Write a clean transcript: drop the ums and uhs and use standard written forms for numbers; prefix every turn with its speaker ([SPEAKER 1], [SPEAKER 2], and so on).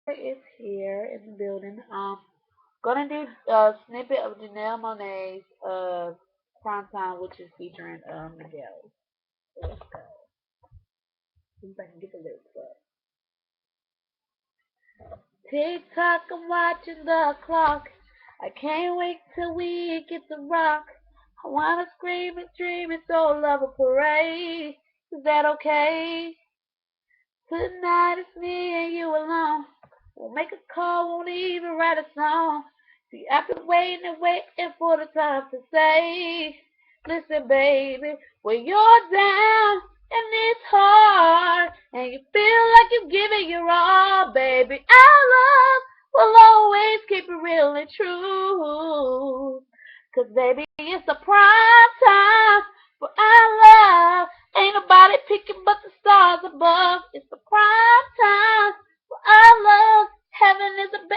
[SPEAKER 1] Is here in the building. Gonna do a snippet of Janelle Monáe's Prime Time, which is featuring Miguel. So let's go. See if I can get the lyrics up. Tick tock, I'm watching the clock. I can't wait till we get to rock. I wanna scream and dream and so love a parade. Is that okay? Tonight it's me and you alone. Won't make a call, won't even write a song. See, I've been waiting and waiting for the time to say, listen, baby, when you're down and it's hard and you feel like you're giving your all, baby, our love will always keep it real and true. 'Cause baby, it's the prime time for our love. Ain't nobody picking but the stars above. It's the prime time for our love. Heaven is a